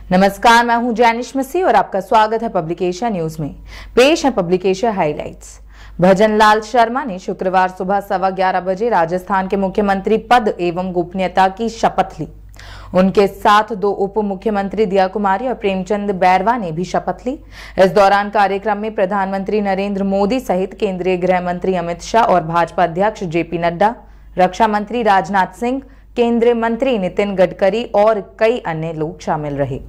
नमस्कार, मैं हूं जैनिश मसीह और आपका स्वागत है पब्लिकेशन न्यूज में। पेश है पब्लिकेशन हाइलाइट्स। भजनलाल शर्मा ने शुक्रवार सुबह 11:15 बजे राजस्थान के मुख्यमंत्री पद एवं गोपनीयता की शपथ ली। उनके साथ 2 उप मुख्यमंत्री दिया कुमारी और प्रेमचंद बैरवा ने भी शपथ ली। इस दौरान कार्यक्रम में प्रधानमंत्री नरेंद्र मोदी सहित केंद्रीय गृह मंत्री अमित शाह और भाजपा अध्यक्ष जेपी नड्डा, रक्षा मंत्री राजनाथ सिंह, केंद्रीय मंत्री नितिन गडकरी और कई अन्य लोग शामिल रहे।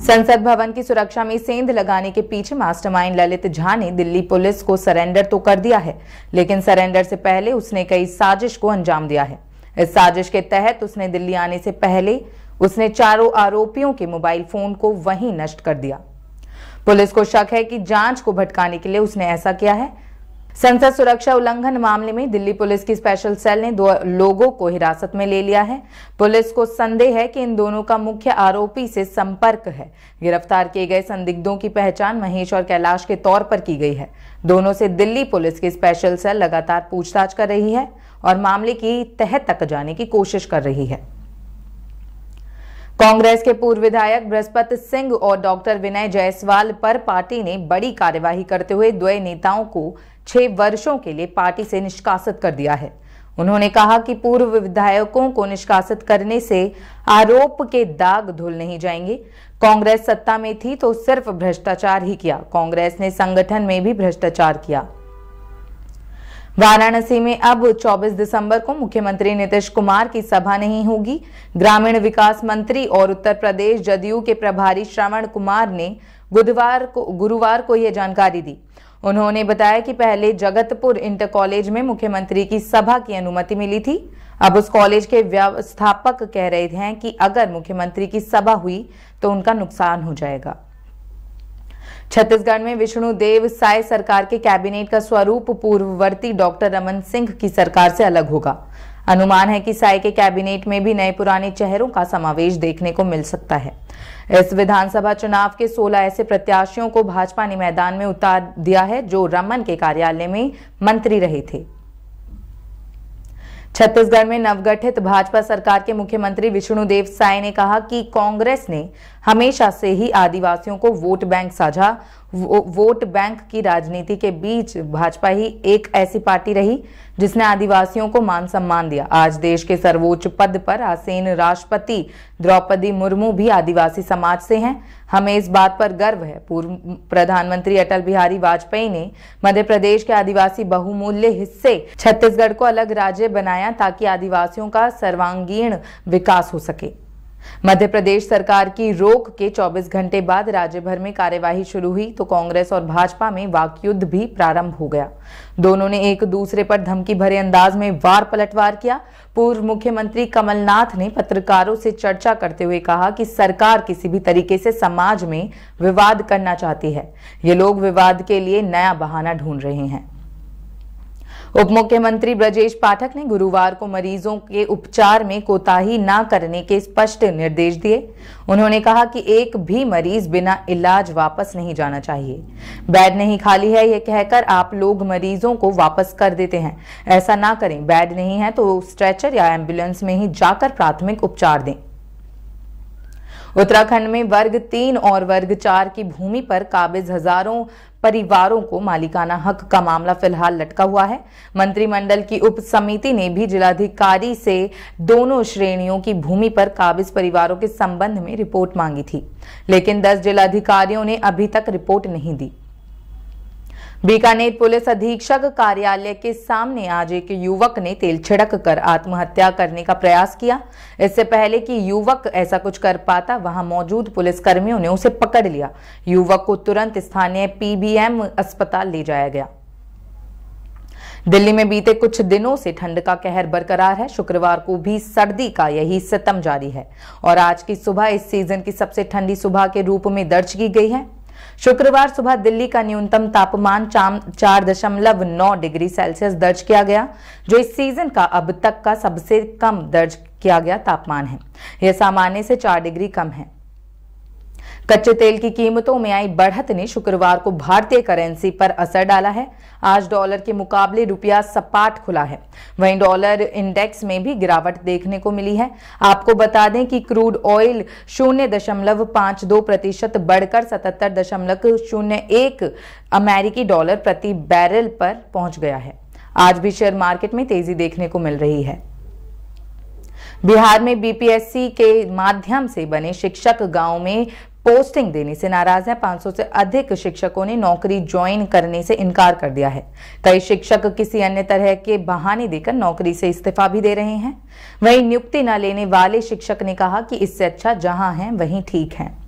संसद भवन की सुरक्षा में सेंध लगाने के पीछे मास्टरमाइंड ललित झा ने दिल्ली पुलिस को सरेंडर तो कर दिया है, लेकिन सरेंडर से पहले उसने कई साजिश को अंजाम दिया है। इस साजिश के तहत उसने दिल्ली आने से पहले उसने चारों आरोपियों के मोबाइल फोन को वहीं नष्ट कर दिया। पुलिस को शक है कि जांच को भटकाने के लिए उसने ऐसा किया है। संसद सुरक्षा उल्लंघन मामले में दिल्ली पुलिस की स्पेशल सेल ने 2 लोगों को हिरासत में ले लिया है। पुलिस को संदेह है कि इन दोनों का मुख्य आरोपी से संपर्क है। गिरफ्तार किए गए संदिग्धों की पहचान महेश और कैलाश के तौर पर की गई है। दोनों से दिल्ली पुलिस की स्पेशल सेल लगातार पूछताछ कर रही है और मामले की तह तक जाने की कोशिश कर रही है। कांग्रेस के पूर्व विधायक बृहस्पति सिंह और डॉक्टर विनय जायसवाल पर पार्टी ने बड़ी कार्यवाही करते हुए 2 नेताओं को 6 वर्षों के लिए पार्टी से निष्कासित कर दिया है। उन्होंने कहा कि पूर्व विधायकों को निष्कासित करने से आरोप के दाग धुल नहीं जाएंगे। कांग्रेस सत्ता में थी तो सिर्फ भ्रष्टाचार ही किया। कांग्रेस ने संगठन में भी भ्रष्टाचार किया। वाराणसी में अब 24 दिसंबर को मुख्यमंत्री नीतीश कुमार की सभा नहीं होगी। ग्रामीण विकास मंत्री और उत्तर प्रदेश जदयू के प्रभारी श्रवण कुमार ने गुरुवार को यह जानकारी दी। उन्होंने बताया कि पहले जगतपुर इंटर कॉलेज में मुख्यमंत्री की सभा की अनुमति मिली थी। अब उस कॉलेज के व्यवस्थापक कह रहे हैं कि अगर मुख्यमंत्री की सभा हुई तो उनका नुकसान हो जाएगा। छत्तीसगढ़ में विष्णुदेव साय सरकार के कैबिनेट का स्वरूप पूर्ववर्ती डॉक्टर रमन सिंह की सरकार से अलग होगा। अनुमान है कि साय के कैबिनेट में भी नए पुराने चेहरों का समावेश देखने को मिल सकता है। इस विधानसभा चुनाव के 16 ऐसे प्रत्याशियों को भाजपा ने मैदान में उतार दिया है जो रमन के कार्यालय में मंत्री रहे थे। छत्तीसगढ़ में नवगठित भाजपा सरकार के मुख्यमंत्री विष्णुदेव साय ने कहा कि कांग्रेस ने हमेशा से ही आदिवासियों को वोट बैंक की राजनीति के बीच भाजपा ही एक ऐसी पार्टी रही जिसने आदिवासियों को मान सम्मान दिया। आज देश के सर्वोच्च पद पर आसीन राष्ट्रपति द्रौपदी मुर्मू भी आदिवासी समाज से हैं। हमें इस बात पर गर्व है। पूर्व प्रधानमंत्री अटल बिहारी वाजपेयी ने मध्य प्रदेश के आदिवासी बहुमूल्य हिस्से छत्तीसगढ़ को अलग राज्य बनाया ताकि आदिवासियों का सर्वांगीण विकास हो सके। मध्य प्रदेश सरकार की रोक के 24 घंटे बाद राज्य भर में कार्यवाही शुरू हुई तो कांग्रेस और भाजपा में वाकयुद्ध भी प्रारंभ हो गया। दोनों ने एक दूसरे पर धमकी भरे अंदाज में वार पलटवार किया। पूर्व मुख्यमंत्री कमलनाथ ने पत्रकारों से चर्चा करते हुए कहा कि सरकार किसी भी तरीके से समाज में विवाद करना चाहती है। ये लोग विवाद के लिए नया बहाना ढूंढ रहे हैं। उप मुख्यमंत्री ब्रजेश पाठक ने गुरुवार को मरीजों के उपचार में कोताही न करने के स्पष्ट निर्देश दिए। उन्होंने कहा कि एक भी मरीज बिना इलाज वापस नहीं जाना चाहिए। बेड नहीं खाली है यह कहकर आप लोग मरीजों को वापस कर देते हैं। ऐसा ना करें। बेड नहीं है तो स्ट्रेचर या एम्बुलेंस में ही जाकर प्राथमिक उपचार दें। उत्तराखंड में वर्ग 3 और वर्ग 4 की भूमि पर काबिज हजारों परिवारों को मालिकाना हक का मामला फिलहाल लटका हुआ है। मंत्रिमंडल की उप समिति ने भी जिलाधिकारी से दोनों श्रेणियों की भूमि पर काबिज परिवारों के संबंध में रिपोर्ट मांगी थी, लेकिन 10 जिलाधिकारियों ने अभी तक रिपोर्ट नहीं दी। बीकानेर पुलिस अधीक्षक कार्यालय के सामने आज एक युवक ने तेल छिड़क कर आत्महत्या करने का प्रयास किया। इससे पहले कि युवक ऐसा कुछ कर पाता, वहां मौजूद पुलिसकर्मियों ने उसे पकड़ लिया। युवक को तुरंत स्थानीय पीबीएम अस्पताल ले जाया गया। दिल्ली में बीते कुछ दिनों से ठंड का कहर बरकरार है। शुक्रवार को भी सर्दी का यही सितम जारी है और आज की सुबह इस सीजन की सबसे ठंडी सुबह के रूप में दर्ज की गई है। शुक्रवार सुबह दिल्ली का न्यूनतम तापमान 4.9 डिग्री सेल्सियस दर्ज किया गया, जो इस सीजन का अब तक का सबसे कम दर्ज किया गया तापमान है। यह सामान्य से 4 डिग्री कम है। कच्चे तेल की कीमतों में आई बढ़त ने शुक्रवार को भारतीय करेंसी पर असर डाला है। आज डॉलर के मुकाबले रुपया सपाट खुला है। वहीं डॉलर इंडेक्स में भी गिरावट देखने को मिली है। आपको बता दें कि क्रूड ऑयल 0.52% बढ़कर 77.01 अमेरिकी डॉलर प्रति बैरल पर पहुंच गया है। आज भी शेयर मार्केट में तेजी देखने को मिल रही है। बिहार में बीपीएससी के माध्यम से बने शिक्षक गांव में पोस्टिंग देने से नाराज हैं। 500 से अधिक शिक्षकों ने नौकरी ज्वाइन करने से इनकार कर दिया है। कई शिक्षक किसी अन्य तरह के बहाने देकर नौकरी से इस्तीफा भी दे रहे हैं। वहीं नियुक्ति न लेने वाले शिक्षक ने कहा कि इससे अच्छा जहां हैं वहीं ठीक है।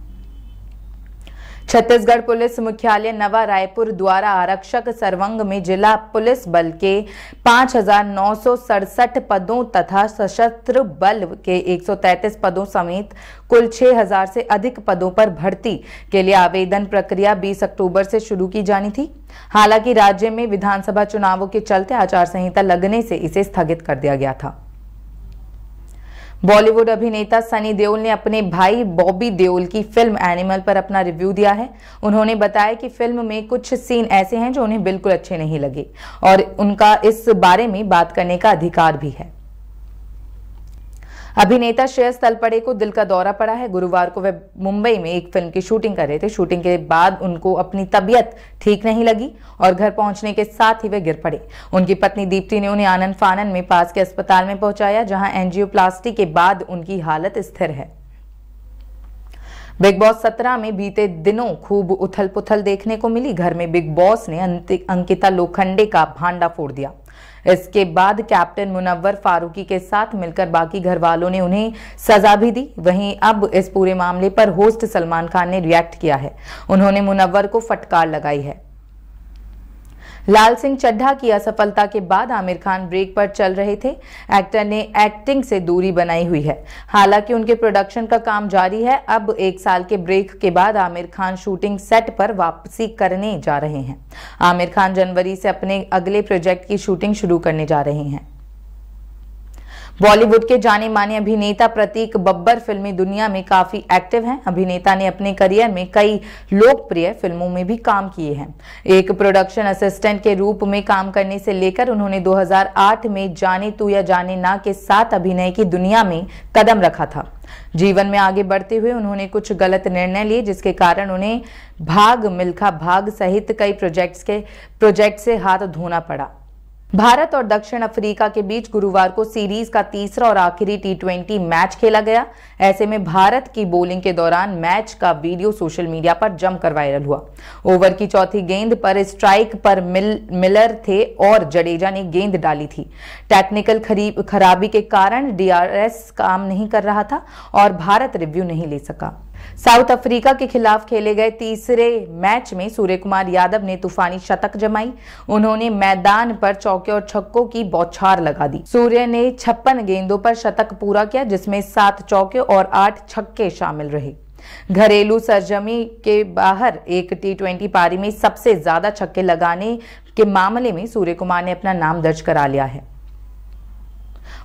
छत्तीसगढ़ पुलिस मुख्यालय नवा रायपुर द्वारा आरक्षक सर्वंग में जिला पुलिस बल के 5,967 पदों तथा सशस्त्र बल के 133 पदों समेत कुल 6,000 से अधिक पदों पर भर्ती के लिए आवेदन प्रक्रिया 20 अक्टूबर से शुरू की जानी थी। हालांकि राज्य में विधानसभा चुनावों के चलते आचार संहिता लगने से इसे स्थगित कर दिया गया था। बॉलीवुड अभिनेता सनी देओल ने अपने भाई बॉबी देओल की फिल्म एनिमल पर अपना रिव्यू दिया है। उन्होंने बताया कि फिल्म में कुछ सीन ऐसे हैं जो उन्हें बिल्कुल अच्छे नहीं लगे और उनका इस बारे में बात करने का अधिकार भी है। अभिनेता श्रेयस तलपड़े को दिल का दौरा पड़ा है। गुरुवार को वे मुंबई में एक फिल्म की शूटिंग कर रहे थे। शूटिंग के बाद उनको अपनी तबीयत ठीक नहीं लगी और घर पहुंचने के साथ ही वे गिर पड़े। उनकी पत्नी दीप्ति ने उन्हें आनंद फानन में पास के अस्पताल में पहुंचाया, जहां एंजियोप्लास्टी के बाद उनकी हालत स्थिर है। बिग बॉस 17 में बीते दिनों खूब उथल पुथल देखने को मिली। घर में बिग बॉस ने अंकिता लोखंडे का भांडा फोड़ दिया। इसके बाद कैप्टन मुनव्वर फारूकी के साथ मिलकर बाकी घर वालों ने उन्हें सजा भी दी। वहीं अब इस पूरे मामले पर होस्ट सलमान खान ने रिएक्ट किया है। उन्होंने मुनव्वर को फटकार लगाई है। लाल सिंह चड्ढा की असफलता के बाद आमिर खान ब्रेक पर चल रहे थे। एक्टर ने एक्टिंग से दूरी बनाई हुई है। हालांकि उनके प्रोडक्शन का काम जारी है। अब 1 साल के ब्रेक के बाद आमिर खान शूटिंग सेट पर वापसी करने जा रहे हैं। आमिर खान जनवरी से अपने अगले प्रोजेक्ट की शूटिंग शुरू करने जा रहे हैं। बॉलीवुड के जाने माने अभिनेता प्रतीक बब्बर फिल्मी दुनिया में काफी एक्टिव हैं। अभिनेता ने अपने करियर में कई लोकप्रिय फिल्मों में भी काम किए हैं। एक प्रोडक्शन असिस्टेंट के रूप में काम करने से लेकर उन्होंने 2008 में जाने तू या जाने ना के साथ अभिनय की दुनिया में कदम रखा था। जीवन में आगे बढ़ते हुए उन्होंने कुछ गलत निर्णय लिए, जिसके कारण उन्हें भाग मिल्खा भाग सहित कई प्रोजेक्ट से हाथ धोना पड़ा। भारत और दक्षिण अफ्रीका के बीच गुरुवार को सीरीज का तीसरा और आखिरी T20 मैच खेला गया। ऐसे में भारत की बॉलिंग के दौरान मैच का वीडियो सोशल मीडिया पर जमकर वायरल हुआ। ओवर की चौथी गेंद पर स्ट्राइक पर मिलर थे और जडेजा ने गेंद डाली थी। टेक्निकल खराबी के कारण DRS काम नहीं कर रहा था और भारत रिव्यू नहीं ले सका। साउथ अफ्रीका के खिलाफ खेले गए तीसरे मैच में सूर्यकुमार यादव ने तूफानी शतक जमाई। उन्होंने मैदान पर चौके और छक्कों की बौछार लगा दी। सूर्य ने 56 गेंदों पर शतक पूरा किया, जिसमें 7 चौके और 8 छक्के शामिल रहे। घरेलू सरजमी के बाहर एक T20 पारी में सबसे ज्यादा छक्के लगाने के मामले में सूर्यकुमार ने अपना नाम दर्ज करा लिया है।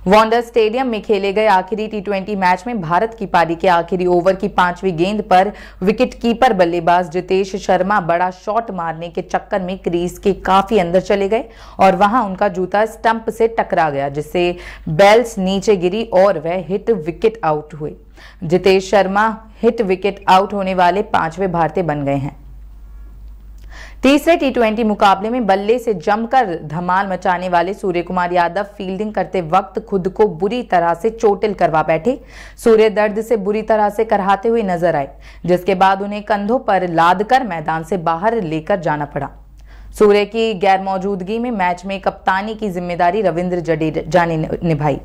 वांडर स्टेडियम में खेले गए आखिरी T20 मैच में भारत की पारी के आखिरी ओवर की 5वीं गेंद पर विकेटकीपर बल्लेबाज जितेश शर्मा बड़ा शॉट मारने के चक्कर में क्रीज के काफी अंदर चले गए और वहां उनका जूता स्टंप से टकरा गया, जिससे बेल्स नीचे गिरी और वह हिट विकेट आउट हुए। Jitesh Sharma hit wicket out होने वाले 5वें भारतीय बन गए हैं। तीसरे T20 मुकाबले में बल्ले से जमकर धमाल मचाने वाले सूर्यकुमार यादव फील्डिंग करते वक्त खुद को बुरी तरह से चोटिल करवा बैठे। सूर्य दर्द से बुरी तरह से कराहते हुए नजर आए, जिसके बाद उन्हें कंधों पर लादकर मैदान से बाहर लेकर जाना पड़ा। सूर्य की गैरमौजूदगी में मैच में कप्तानी की जिम्मेदारी रविंद्र जडेजा ने निभाई।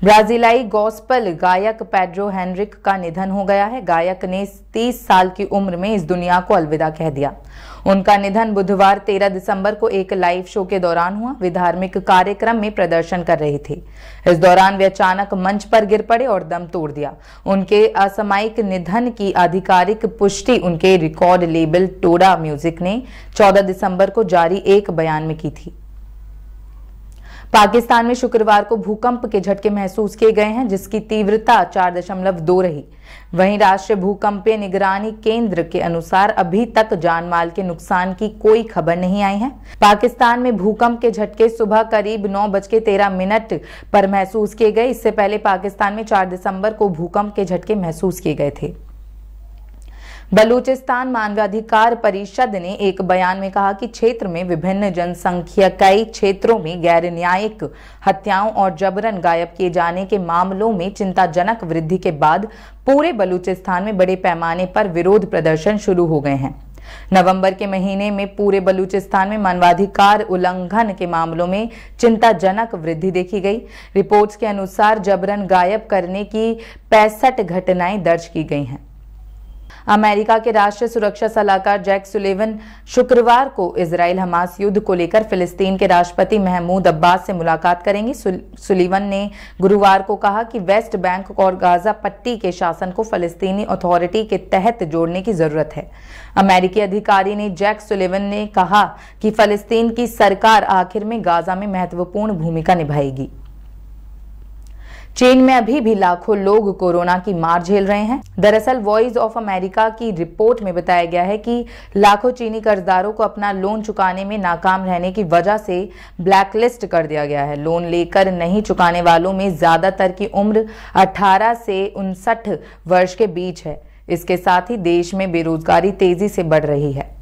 ब्राजीलाई गॉस्पेल गायक पेड्रो हेनरिक का निधन हो गया है। गायक ने 30 साल की उम्र में इस दुनिया को अलविदा कह दिया। उनका निधन बुधवार 13 दिसंबर को एक लाइव शो के दौरान हुआ। वे धार्मिक कार्यक्रम में प्रदर्शन कर रहे थे। इस दौरान वे अचानक मंच पर गिर पड़े और दम तोड़ दिया। उनके असामयिक निधन की आधिकारिक पुष्टि उनके रिकॉर्ड लेबल टोडा म्यूजिक ने 14 दिसंबर को जारी एक बयान में की थी। पाकिस्तान में शुक्रवार को भूकंप के झटके महसूस किए गए हैं, जिसकी तीव्रता 4.2 रही। वहीं राष्ट्रीय भूकंपीय निगरानी केंद्र के अनुसार अभी तक जानमाल के नुकसान की कोई खबर नहीं आई है। पाकिस्तान में भूकंप के झटके सुबह करीब 9:13 पर महसूस किए गए। इससे पहले पाकिस्तान में 4 दिसंबर को भूकंप के झटके महसूस किए गए थे। बलूचिस्तान मानवाधिकार परिषद ने एक बयान में कहा कि क्षेत्र में विभिन्न जनसंख्यिकीय क्षेत्रों में गैर न्यायिक हत्याओं और जबरन गायब किए जाने के मामलों में चिंताजनक वृद्धि के बाद पूरे बलूचिस्तान में बड़े पैमाने पर विरोध प्रदर्शन शुरू हो गए हैं। नवंबर के महीने में पूरे बलूचिस्तान में मानवाधिकार उल्लंघन के मामलों में चिंताजनक वृद्धि देखी गई। रिपोर्ट्स के अनुसार जबरन गायब करने की 65 घटनाएं दर्ज की गई हैं। अमेरिका के राष्ट्रीय सुरक्षा सलाहकार जैक सुलिवन शुक्रवार को इजराइल हमास युद्ध को लेकर फिलिस्तीन के राष्ट्रपति महमूद अब्बास से मुलाकात करेंगे। सुलिवन ने गुरुवार को कहा कि वेस्ट बैंक और गाजा पट्टी के शासन को फलस्तीनी अथॉरिटी के तहत जोड़ने की जरूरत है। अमेरिकी अधिकारी ने जैक सुलिवन ने कहा कि फलस्तीन की सरकार आखिर में गाजा में महत्वपूर्ण भूमिका निभाएगी। चीन में अभी भी लाखों लोग कोरोना की मार झेल रहे हैं। दरअसल वॉइस ऑफ अमेरिका की रिपोर्ट में बताया गया है कि लाखों चीनी कर्जदारों को अपना लोन चुकाने में नाकाम रहने की वजह से ब्लैकलिस्ट कर दिया गया है। लोन लेकर नहीं चुकाने वालों में ज्यादातर की उम्र 18 से 59 वर्ष के बीच है। इसके साथ ही देश में बेरोजगारी तेजी से बढ़ रही है।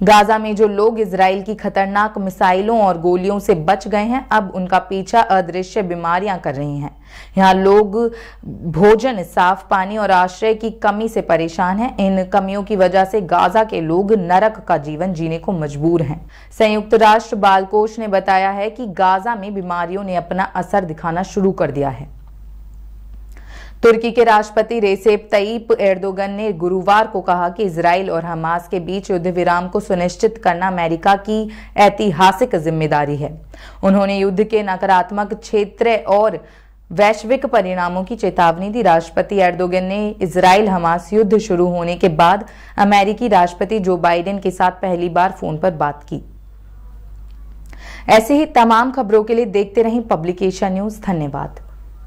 गाजा में जो लोग इजराइल की खतरनाक मिसाइलों और गोलियों से बच गए हैं, अब उनका पीछा अदृश्य बीमारियां कर रही हैं। यहाँ लोग भोजन, साफ पानी और आश्रय की कमी से परेशान हैं। इन कमियों की वजह से गाजा के लोग नरक का जीवन जीने को मजबूर हैं। संयुक्त राष्ट्र बाल कोष ने बताया है कि गाजा में बीमारियों ने अपना असर दिखाना शुरू कर दिया है। तुर्की के राष्ट्रपति रेसेप तय्यिप एर्दोगन ने गुरुवार को कहा कि इजराइल और हमास के बीच युद्ध विराम को सुनिश्चित करना अमेरिका की ऐतिहासिक जिम्मेदारी है। उन्होंने युद्ध के नकारात्मक क्षेत्र और वैश्विक परिणामों की चेतावनी दी। राष्ट्रपति एर्दोगन ने इजराइल हमास युद्ध शुरू होने के बाद अमेरिकी राष्ट्रपति जो बाइडेन के साथ पहली बार फोन पर बात की। ऐसे ही तमाम खबरों के लिए देखते रहें पब्लिकेशन न्यूज। धन्यवाद।